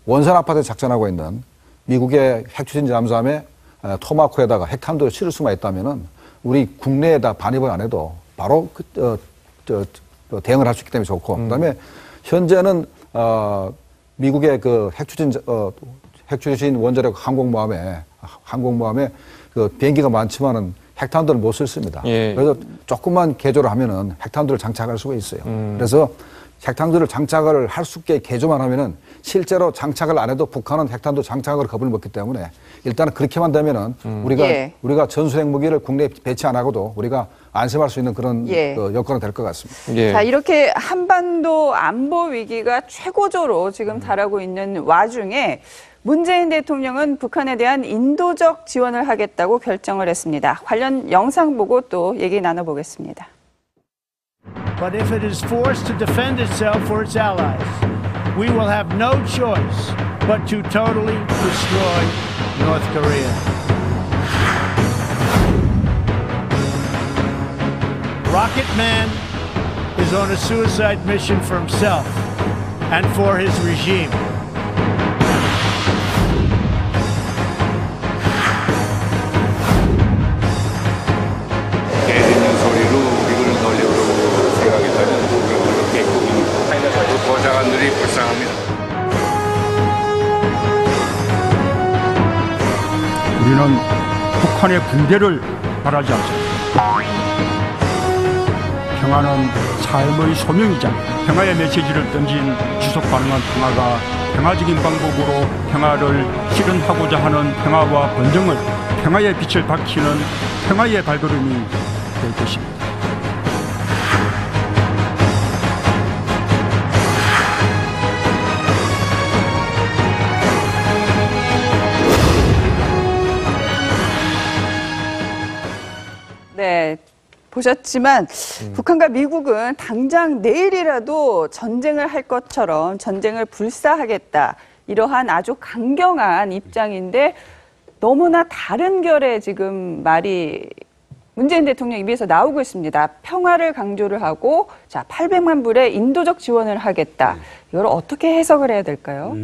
[SPEAKER 5] 원산 앞바다에 작전하고 있는 미국의 핵추진 잠수함에 토마호크에다가 핵탄두를 실을 수만 있다면은 우리 국내에다 반입을 안 해도 바로 대응을 할 수 있기 때문에 좋고 그다음에 현재는 핵추진 원자력 항공모함에 그 비행기가 많지만은 핵탄두를 못 씁니다.
[SPEAKER 1] 예.
[SPEAKER 5] 그래서 조금만 개조를 하면은 핵탄두를 장착할 수가 있어요. 그래서 핵탄두를 장착을 할 수 있게 개조만 하면은 실제로 장착을 안 해도 북한은 핵탄두 장착을 겁을 먹기 때문에 일단은 그렇게만 되면은 우리가 전술핵 무기를 국내에 배치 안 하고도 우리가 안심할 수 있는 그런 그 여건이 될 것 같습니다.
[SPEAKER 1] 예.
[SPEAKER 2] 자, 이렇게 한반도 안보 위기가 최고조로 지금 달하고 있는 와중에 문재인 대통령은 북한에 대한 인도적 지원을 하겠다고 결정을 했습니다. 관련 영상 보고 또 얘기 나눠보겠습니다.
[SPEAKER 11] But if it is forced to defend itself or its allies, we will have no choice but to totally destroy North Korea. Rocket Man is on a suicide mission for himself and for his regime.
[SPEAKER 12] 대리는 소리로 우리를 놀려고 생각했다면 그렇게 국민입니다. 보좌관들이 불쌍합니다.
[SPEAKER 13] 우리는 북한의 붕괴를 바라지 않습니다. 평화는 삶의 소명이자 평화의 메시지를 던진 지속 가능한 평화가 평화적인 방법으로 평화를 실현하고자 하는 평화와 번영을 평화의 빛을 밝히는 평화의 발걸음이 될 것입니다.
[SPEAKER 2] 네. 보셨지만 북한과 미국은 당장 내일이라도 전쟁을 할 것처럼 전쟁을 불사하겠다. 이러한 아주 강경한 입장인데 너무나 다른 결의 지금 말이 문재인 대통령 입에서 나오고 있습니다. 평화를 강조를 하고 자 800만 불의 인도적 지원을 하겠다. 이걸 어떻게 해석을 해야 될까요?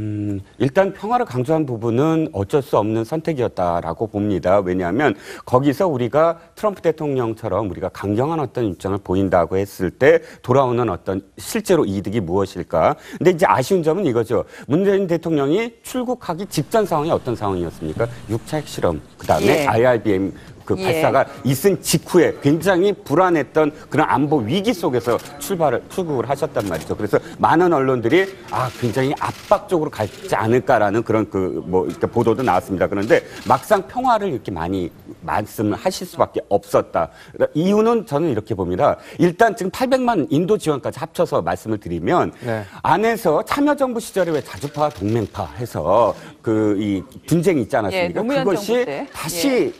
[SPEAKER 3] 일단 평화를 강조한 부분은 어쩔 수 없는 선택이었다라고 봅니다. 왜냐하면 거기서 우리가 트럼프 대통령처럼 우리가 강경한 어떤 입장을 보인다고 했을 때 돌아오는 어떤 실제로 이득이 무엇일까? 근데 이제 아쉬운 점은 이거죠. 문재인 대통령이 출국하기 직전 상황이 어떤 상황이었습니까? 6차 핵실험, 그다음에 IRBM 그 발사가 있은 직후에 굉장히 불안했던 그런 안보 위기 속에서 출국을 하셨단 말이죠. 그래서 많은 언론들이 굉장히 압박적으로 갈지 않을까라는 그런 이렇게 보도도 나왔습니다. 그런데 막상 평화를 이렇게 많이 말씀을 하실 수밖에 없었다. 이유는 저는 이렇게 봅니다. 일단 지금 800만 인도 지원까지 합쳐서 말씀을 드리면 안에서 참여정부 시절에 왜 자주파 동맹파 해서 이 분쟁이 있지 않았습니까? 그것이 다시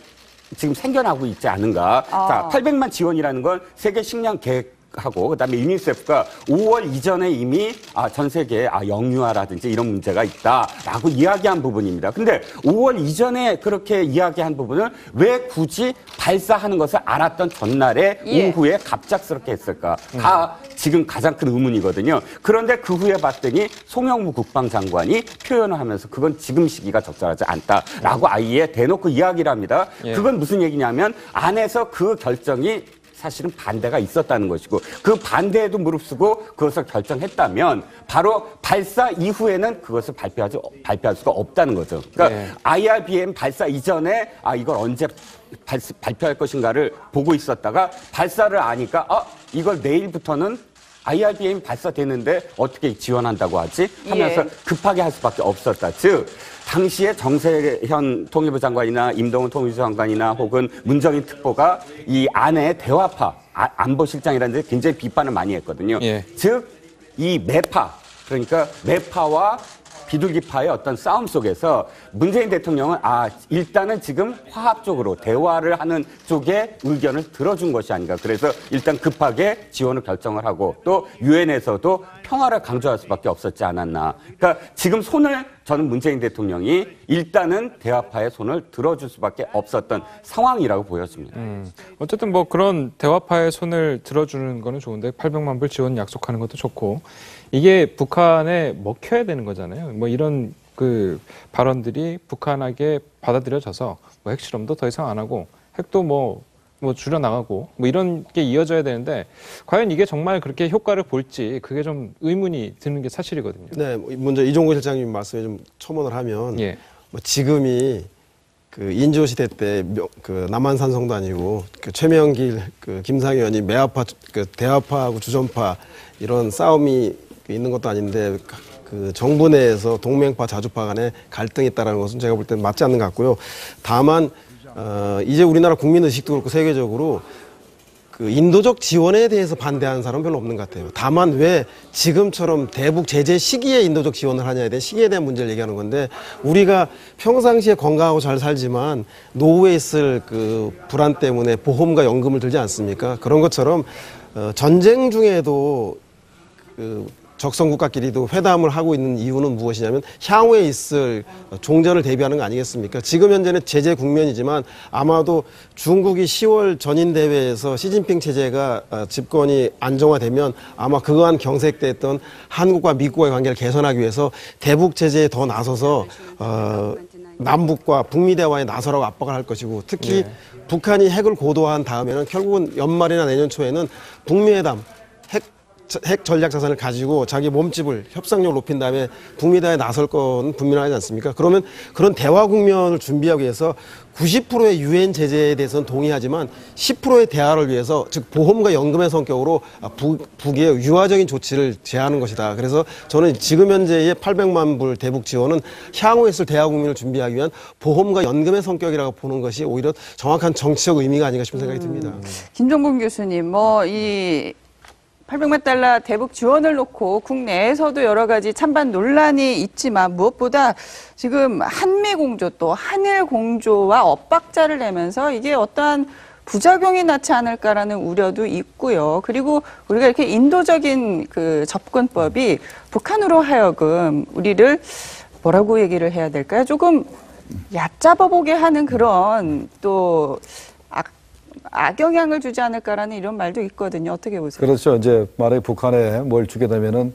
[SPEAKER 3] 지금 생겨나고 있지 않은가. 자, 800만 지원이라는 건 세계 식량 계획하고 그다음에 유니세프가 5월 이전에 이미 전 세계에 영유아라든지 이런 문제가 있다라고 이야기한 부분입니다. 근데 5월 이전에 그렇게 이야기한 부분을 왜 굳이 발사하는 것을 알았던 전날에 오후에 갑작스럽게 했을까? 다 지금 가장 큰 의문이거든요. 그런데 그 후에 봤더니 송영무 국방장관이 표현을 하면서 그건 지금 시기가 적절하지 않다라고 아예 대놓고 이야기를 합니다. 그건 무슨 얘기냐면 안에서 그 결정이 사실은 반대가 있었다는 것이고 그 반대에도 무릅쓰고 그것을 결정했다면 바로 발사 이후에는 그것을 발표할 수가 없다는 거죠. 그러니까 IRBM 발사 이전에 이걸 언제 발표할 것인가를 보고 있었다가 발사를 아니까 이걸 내일부터는 IRBM 발사되는데 어떻게 지원한다고 하지? 하면서 급하게 할 수밖에 없었다. 즉 당시에 정세현 통일부 장관이나 임동훈 통일부 장관이나 혹은 문정인 특보가 이 안에 대화파 안보실장이라는 데 굉장히 비판을 많이 했거든요. 즉 이 매파 그러니까 매파와 비둘기파의 어떤 싸움 속에서 문재인 대통령은 일단은 지금 화합적으로 대화를 하는 쪽의 의견을 들어준 것이 아닌가. 그래서 일단 급하게 지원을 결정을 하고 또 유엔에서도 평화를 강조할 수밖에 없었지 않았나. 그러니까 지금 저는 문재인 대통령이 일단은 대화파의 손을 들어줄 수밖에 없었던 상황이라고 보여집니다.
[SPEAKER 1] 어쨌든 그런 대화파의 손을 들어주는 거는 좋은데 800만 불 지원 약속하는 것도 좋고 이게 북한에 먹혀야 되는 거잖아요. 이런 발언들이 북한에게 받아들여져서 핵실험도 더 이상 안 하고 핵도 줄여나가고 이런 게 이어져야 되는데 과연 이게 정말 그렇게 효과를 볼지 그게 좀 의문이 드는 게 사실이거든요.
[SPEAKER 7] 네, 먼저 이종구 실장님 말씀에 좀 첨언을 하면 지금이 그 인조 시대 때 그 남한산성도 아니고 그 최명길 그 김상희 의원이 매화파 그 대화파하고 주전파 이런 싸움이 있는 것도 아닌데 그 정부 내에서 동맹파 자주파 간에 갈등이 있다는 것은 제가 볼 때는 맞지 않는 것 같고요. 다만 이제 우리나라 국민 의식도 그렇고 세계적으로 그 인도적 지원에 대해서 반대하는 사람은 별로 없는 것 같아요. 다만 왜 지금처럼 대북 제재 시기에 인도적 지원을 하냐에 대한 시기에 대한 문제를 얘기하는 건데 우리가 평상시에 건강하고 잘 살지만 노후에 있을 그 불안 때문에 보험과 연금을 들지 않습니까? 그런 것처럼 전쟁 중에도 그 적성국가끼리도 회담을 하고 있는 이유는 무엇이냐면 향후에 있을 종전을 대비하는 거 아니겠습니까? 지금 현재는 제재 국면이지만 아마도 중국이 10월 전인대회에서 시진핑 체제가 집권이 안정화되면 아마 그간 경색됐던 한국과 미국과의 관계를 개선하기 위해서 대북 제재에 더 나서서 남북과 북미 대화에 나서라고 압박을 할 것이고 특히 북한이 핵을 고도화한 다음에는 결국은 연말이나 내년 초에는 북미 회담 핵 전략 자산을 가지고 자기 몸집을 협상력을 높인 다음에 북미 대화에 나설 건 분명하지 않습니까? 그러면 그런 대화 국면을 준비하기 위해서 90%의 유엔 제재에 대해서는 동의하지만 10%의 대화를 위해서 즉 보험과 연금의 성격으로 북의 유화적인 조치를 제하는 것이다. 그래서 저는 지금 현재의 800만 불 대북 지원은 향후에 있을 대화 국면을 준비하기 위한 보험과 연금의 성격이라고 보는 것이 오히려 정확한 정치적 의미가 아닌가 싶은 생각이 듭니다.
[SPEAKER 2] 김종국 교수님, 이 800만 달러 대북 지원을 놓고 국내에서도 여러 가지 찬반 논란이 있지만 무엇보다 지금 한미 공조 또 한일 공조와 엇박자를 내면서 이게 어떠한 부작용이 낳지 않을까라는 우려도 있고요. 그리고 우리가 이렇게 인도적인 그 접근법이 북한으로 하여금 우리를 뭐라고 얘기를 해야 될까요? 조금 얕잡아 보게 하는 그런 또 악영향을 주지 않을까라는 이런 말도 있거든요. 어떻게 보세요?
[SPEAKER 5] 그렇죠. 이제 만약에 북한에 뭘 주게 되면은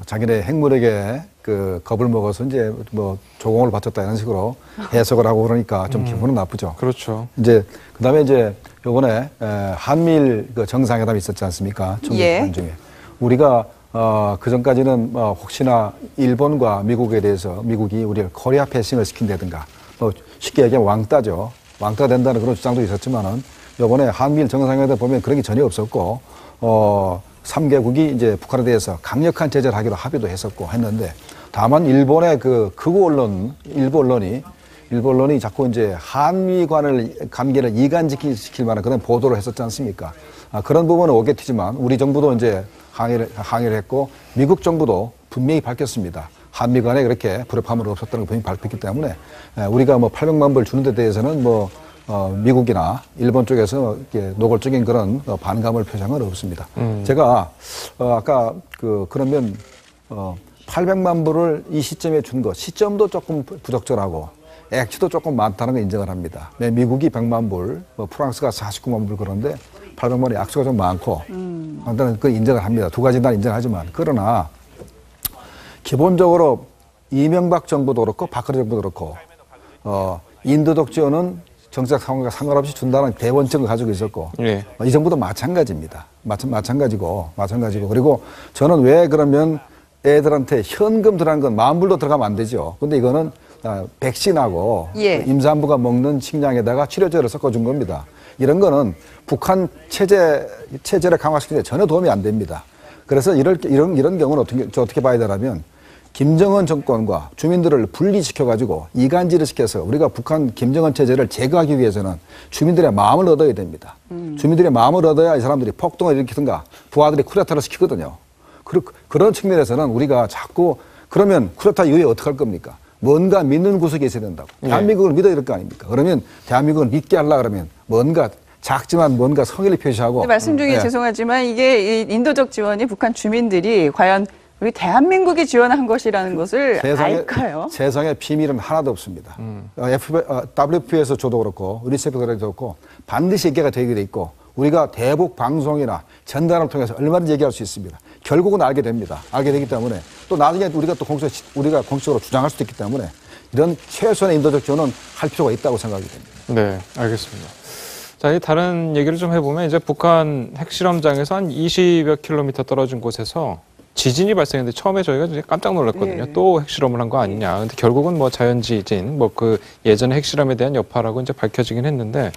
[SPEAKER 5] 자기네 핵무력에 그 겁을 먹어서 이제 뭐 조공을 바쳤다 이런 식으로 해석을 하고 그러니까 좀 기분은 나쁘죠.
[SPEAKER 1] 그렇죠.
[SPEAKER 5] 이제 그다음에 이제 요번에 한미일 그 정상회담이 있었지 않습니까? 중에 우리가 그 전까지는 혹시나 일본과 미국에 대해서 미국이 우리를 코리아 패싱을 시킨다든가 쉽게 얘기하면 왕따죠. 왕따가 된다는 그런 주장도 있었지만은 이번에 한미일 정상회담 보면 그런 게 전혀 없었고 3개국이 이제 북한에 대해서 강력한 제재를 하기로 합의도 했었고 했는데 다만 일본의 그 극우 언론 일부 언론이 자꾸 이제 한미 간을 관계를 이간시킬 만한 그런 보도를 했었지 않습니까? 그런 부분은 오게티지만 우리 정부도 이제 항의를 했고 미국 정부도 분명히 밝혔습니다. 한미 간에 그렇게 불협화음은 없었다는 걸 분명히 밝혔기 때문에 우리가 뭐 800만 불 주는 데 대해서는 미국이나 일본 쪽에서 이렇게 노골적인 그런 반감을 표시한 건 없습니다. 제가 아까 그러면 800만 불을 이 시점에 준 것 시점도 조금 부적절하고 액수도 조금 많다는 걸 인정을 합니다. 미국이 100만 불, 프랑스가 49만 불 그런데 800만 불의 액수가 좀 많고 일단은 그 인정을 합니다. 두 가지 다 인정하지만 그러나 기본적으로 이명박 정부도 그렇고 박근혜 정부도 그렇고 인도적 지원은 정책 상황과 상관없이 준다는 대원칙을 가지고 있었고 이 정부도 마찬가지입니다. 마찬가지고 그리고 저는 왜 그러면 애들한테 현금 들어간 건 10,000불도 들어가면 안 되죠. 근데 이거는 백신하고 임산부가 먹는 식량에다가 치료제를 섞어준 겁니다. 이런 거는 북한 체제를 강화시키는 데 전혀 도움이 안 됩니다. 그래서 이런 경우는 어떻게 봐야 되냐면 김정은 정권과 주민들을 분리시켜가지고 이간질을 시켜서 우리가 북한 김정은 체제를 제거하기 위해서는 주민들의 마음을 얻어야 됩니다. 주민들의 마음을 얻어야 이 사람들이 폭동을 일으키든가 부하들이 쿠데타를 시키거든요. 그런 측면에서는 우리가 자꾸 그러면 쿠데타 이후에 어떻게 할 겁니까? 뭔가 믿는 구석이 있어야 된다고. 대한민국을 믿어야 될 거 아닙니까? 그러면 대한민국을 믿게 하려고 그러면 뭔가 작지만 뭔가 성의를 표시하고.
[SPEAKER 2] 말씀 중에 죄송하지만 이게 인도적 지원이 북한 주민들이 과연 우리 대한민국이 지원한 것이라는 것을 알까요?
[SPEAKER 5] 세상에 비밀은 하나도 없습니다. WP에서 줘도 그렇고 유니세프도 그렇고 반드시 얘기가 되게 돼 있고 우리가 대북 방송이나 전단을 통해서 얼마든지 얘기할 수 있습니다. 결국은 알게 됩니다. 알게 되기 때문에 또 나중에 우리가 공식적으로 주장할 수도 있기 때문에 이런 최소한의 인도적 지원은 할 필요가 있다고 생각이 됩니다.
[SPEAKER 1] 네, 알겠습니다. 자, 다른 얘기를 좀 해보면 이제 북한 핵실험장에서 한 20여 킬로미터 떨어진 곳에서 지진이 발생했는데 처음에 저희가 이제 깜짝 놀랐거든요.
[SPEAKER 2] 네.
[SPEAKER 1] 또 핵실험을 한 거 아니냐. 근데 결국은 뭐 자연지진, 뭐 그 예전에 핵실험에 대한 여파라고 이제 밝혀지긴 했는데,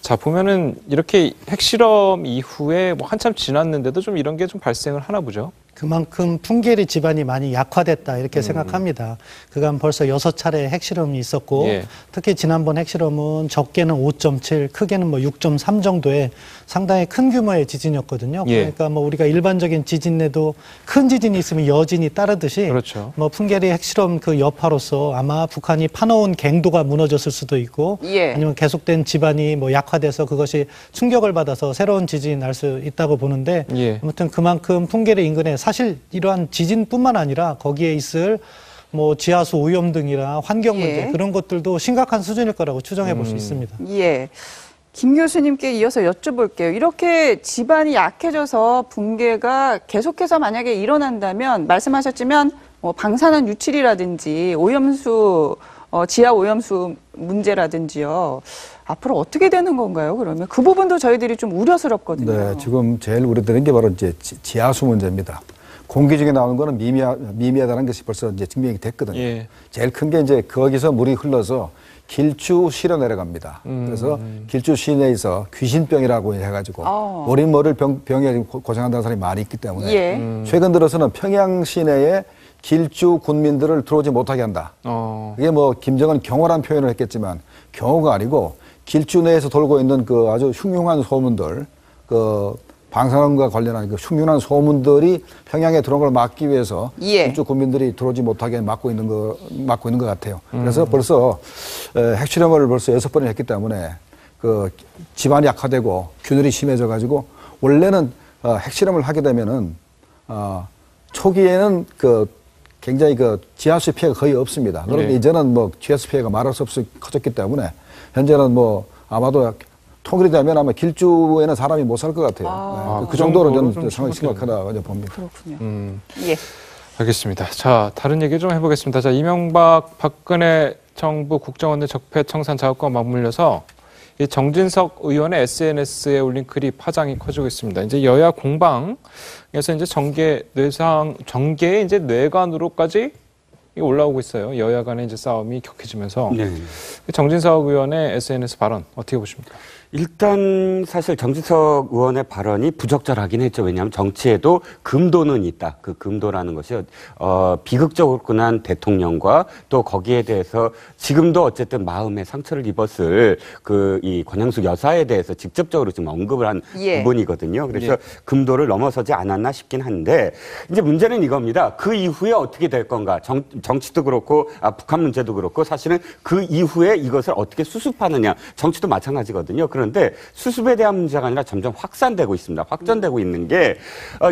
[SPEAKER 1] 자 보면은 이렇게 핵실험 이후에 뭐 한참 지났는데도 좀 이런 게 좀 발생을 하나 보죠.
[SPEAKER 6] 그만큼 풍계리 지반이 많이 약화됐다 이렇게 생각합니다. 그간 벌써 6차례 핵실험이 있었고
[SPEAKER 1] 예.
[SPEAKER 6] 특히 지난번 핵실험은 적게는 5.7, 크게는 뭐 6.3 정도의 상당히 큰 규모의 지진이었거든요.
[SPEAKER 1] 예.
[SPEAKER 6] 그러니까 뭐 우리가 일반적인 지진에도 큰 지진이 있으면 여진이 따르듯이
[SPEAKER 1] 그렇죠.
[SPEAKER 6] 뭐 풍계리 핵실험 그 여파로서 아마 북한이 파놓은 갱도가 무너졌을 수도 있고
[SPEAKER 2] 예.
[SPEAKER 6] 아니면 계속된 지반이 뭐 약화돼서 그것이 충격을 받아서 새로운 지진이 날 수 있다고 보는데
[SPEAKER 1] 예.
[SPEAKER 6] 아무튼 그만큼 풍계리 인근에 사실 이러한 지진뿐만 아니라 거기에 있을 뭐 지하수 오염 등이나 환경 문제
[SPEAKER 2] 예.
[SPEAKER 6] 그런 것들도 심각한 수준일 거라고 추정해 볼 수 있습니다.
[SPEAKER 2] 예. 김 교수님께 이어서 여쭤볼게요. 이렇게 지반이 약해져서 붕괴가 계속해서 만약에 일어난다면 말씀하셨지만 뭐 방사능 유출이라든지 오염수 지하 오염수 문제라든지요. 앞으로 어떻게 되는 건가요? 그러면 그 부분도 저희들이 좀 우려스럽거든요.
[SPEAKER 5] 네, 지금 제일 우려되는 게 바로 이제 지하수 문제입니다. 공기 중에 나오는 거는 미미하다는 것이 벌써 이제 증명이 됐거든요.
[SPEAKER 1] 예.
[SPEAKER 5] 제일 큰 게 이제 거기서 물이 흘러서 길주시로 내려갑니다. 그래서 길주 시내에서 귀신병이라고 해가지고 어린 머리를 병에 고생한다는 사람이 많이 있기 때문에
[SPEAKER 2] 예.
[SPEAKER 5] 최근 들어서는 평양 시내에 길주 군민들을 들어오지 못하게 한다. 그게 뭐 김정은 경호란 표현을 했겠지만 경호가 아니고 길주 내에서 돌고 있는 그 아주 흉흉한 소문들, 그 방사능과 관련한 그 흉흉한 소문들이 평양에 들어온 걸 막기 위해서
[SPEAKER 2] 예.
[SPEAKER 5] 길주 군민들이 들어오지 못하게 막고 있는 것 같아요. 그래서 벌써 핵실험을 벌써 6번을 했기 때문에 그 지반이 약화되고 균열이 심해져 가지고 원래는 핵실험을 하게 되면은 초기에는 그 굉장히 그 지하수 피해가 거의 없습니다. 그런데
[SPEAKER 1] 네.
[SPEAKER 5] 이제는 뭐 지하수 피해가 말할 수 없이 커졌기 때문에 현재는 뭐 아마도 통일이 되면 아마 길주에는 사람이 못 살 것 같아요. 네. 그 정도로 저는 상당히 심각하다고 봅니다.
[SPEAKER 2] 그렇군요. 예.
[SPEAKER 1] 알겠습니다. 자, 다른 얘기 좀 해보겠습니다. 자, 이명박 박근혜 정부 국정원내 적폐 청산 자극과 맞물려서 이 정진석 의원의 SNS에 올린 글이 파장이 커지고 있습니다. 이제 여야 공방에서 이제 정계의 이제 뇌관으로까지 올라오고 있어요. 여야 간의 이제 싸움이 격해지면서.
[SPEAKER 3] 네.
[SPEAKER 1] 정진석 의원의 SNS 발언 어떻게 보십니까?
[SPEAKER 3] 일단 사실 정진석 의원의 발언이 부적절하긴 했죠. 왜냐하면 정치에도 금도는 있다. 그 금도라는 것이 비극적으로 끝난 대통령과 또 거기에 대해서 지금도 어쨌든 마음에 상처를 입었을 그 이 권양숙 여사에 대해서 직접적으로 지금 언급을 한
[SPEAKER 2] 예.
[SPEAKER 3] 부분이거든요. 그래서 금도를 넘어서지 않았나 싶긴 한데 이제 문제는 이겁니다. 그 이후에 어떻게 될 건가? 정치도 그렇고 북한 문제도 그렇고 사실은 그 이후에 이것을 어떻게 수습하느냐. 정치도 마찬가지거든요. 그런데 수습에 대한 문제가 아니라 점점 확산되고 있습니다. 확전되고 있는 게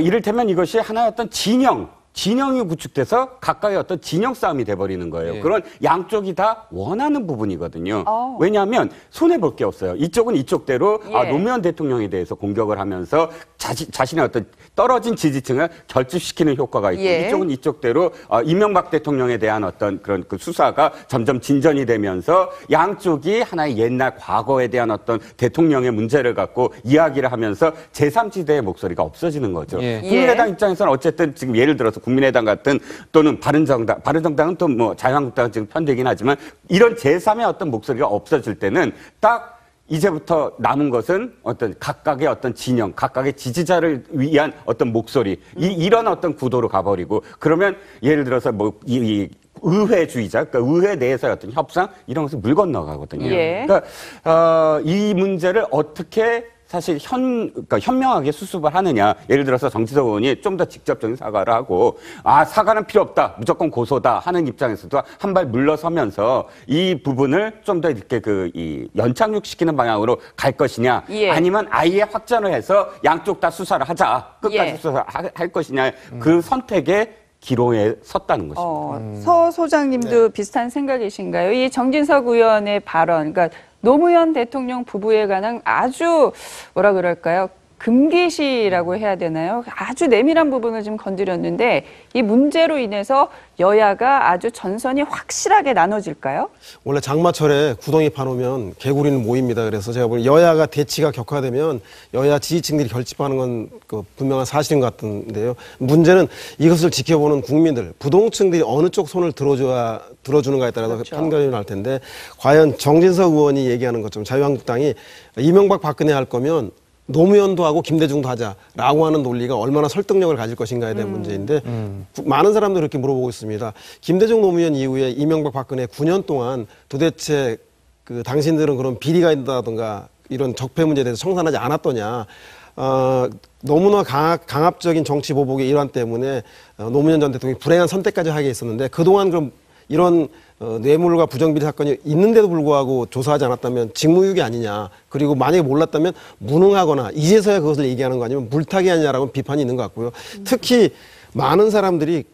[SPEAKER 3] 이를테면 이것이 하나의 어떤 진영이 구축돼서 각각의 어떤 진영 싸움이 돼버리는 거예요.
[SPEAKER 1] 예.
[SPEAKER 3] 그런 양쪽이 다 원하는 부분이거든요. 왜냐하면 손해볼 게 없어요. 이쪽은 이쪽대로
[SPEAKER 2] 예.
[SPEAKER 3] 노무현 대통령에 대해서 공격을 하면서 자신의 어떤 떨어진 지지층을 결집시키는 효과가 있고
[SPEAKER 2] 예.
[SPEAKER 3] 이쪽은 이쪽대로 이명박 대통령에 대한 어떤 그런 그 수사가 점점 진전이 되면서 양쪽이 하나의 옛날 과거에 대한 어떤 대통령의 문제를 갖고 이야기를 하면서 제3지대의 목소리가 없어지는 거죠.
[SPEAKER 1] 예.
[SPEAKER 3] 국민의당 입장에서는 어쨌든 지금 예를 들어서 국민의당 같은 또는 바른정당은 또 뭐 자유한국당은 지금 편되긴 하지만 이런 제3의 어떤 목소리가 없어질 때는 딱 이제부터 남은 것은 어떤 각각의 어떤 진영, 각각의 지지자를 위한 어떤 목소리, 이런 어떤 구도로 가버리고 그러면 예를 들어서 뭐 이 의회주의자, 그러니까 의회 내에서의 어떤 협상 이런 것을 물 건너가거든요.
[SPEAKER 2] 예.
[SPEAKER 3] 그러니까 이 문제를 어떻게 사실 그러니까 현명하게 수습을 하느냐. 예를 들어서 정진석 의원이 좀 더 직접적인 사과를 하고 사과는 필요 없다. 무조건 고소다 하는 입장에서도 한 발 물러서면서 이 부분을 좀 더 이렇게 이 연착륙시키는 방향으로 갈 것이냐.
[SPEAKER 2] 예.
[SPEAKER 3] 아니면 아예 확전을 해서 양쪽 다 수사를 하자. 끝까지
[SPEAKER 2] 예.
[SPEAKER 3] 수사할 것이냐. 그 선택에 기로에 섰다는 것입니다.
[SPEAKER 2] 서 소장님도 비슷한 생각이신가요? 이 정진석 의원의 발언, 그러니까 노무현 대통령 부부에 관한 아주 뭐라 그럴까요? 금기시라고 해야 되나요? 아주 내밀한 부분을 좀 건드렸는데 이 문제로 인해서 여야가 아주 전선이 확실하게 나눠질까요?
[SPEAKER 7] 원래 장마철에 구덩이 파놓으면 개구리는 모입니다. 그래서 제가 보기엔 여야가 대치가 격화되면 여야 지지층들이 결집하는 건 그 분명한 사실인 것 같은데요. 문제는 이것을 지켜보는 국민들, 부동층들이 어느 쪽 손을 들어주는가에 따라서
[SPEAKER 2] 그렇죠.
[SPEAKER 7] 판단이 날 텐데 과연 정진석 의원이 얘기하는 것처럼 자유한국당이 이명박 박근혜 할 거면 노무현도 하고 김대중도 하자라고 하는 논리가 얼마나 설득력을 가질 것인가에 대한 문제인데 많은 사람들이 그렇게 물어보고 있습니다. 김대중 노무현 이후에 이명박 박근혜 9년 동안 도대체 그 당신들은 그런 비리가 있다든가 이런 적폐 문제에 대해서 청산하지 않았더냐. 너무나 강압적인 정치 보복의 일환 때문에 노무현 전 대통령이 불행한 선택까지 하게 있었는데 그동안 그럼 이런 뇌물과 부정비리 사건이 있는데도 불구하고 조사하지 않았다면 직무유기 아니냐. 그리고 만약에 몰랐다면 무능하거나 이제서야 그것을 얘기하는 거 아니면 물타기 아니냐라고 비판이 있는 것 같고요. 특히 많은 사람들이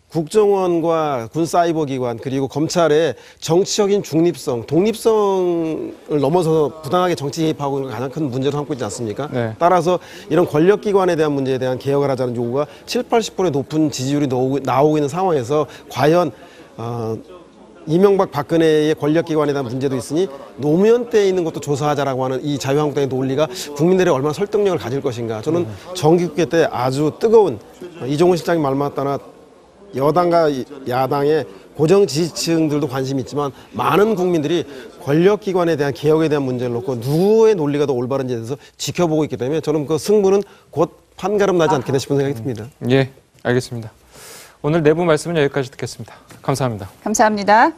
[SPEAKER 7] 국정원과 군사이버기관 그리고 검찰의 정치적인 중립성, 독립성을 넘어서서 부당하게 정치 개입하고 있는 가장 큰 문제로 삼고 있지 않습니까? 네. 따라서 이런 권력기관에 대한 문제에 대한 개혁을 하자는 요구가 70~80%의 높은 지지율이 나오고 있는 상황에서 과연 이명박 박근혜의 권력기관에 대한 문제도 있으니 노무현 때에 있는 것도 조사하자라고 하는 이 자유한국당의 논리가 국민들의 얼마나 설득력을 가질 것인가. 저는 정기국회 때 아주 뜨거운 이종훈 실장이 말 맞다나 여당과 야당의 고정 지지층들도 관심이 있지만 많은 국민들이 권력기관에 대한 개혁에 대한 문제를 놓고 누구의 논리가 더 올바른지에 대해서 지켜보고 있기 때문에 저는 그 승부는 곧 판가름 나지 않겠나 싶은 생각이 듭니다.
[SPEAKER 1] 예, 알겠습니다. 오늘 내부 말씀은 여기까지 듣겠습니다. 감사합니다.
[SPEAKER 2] 감사합니다.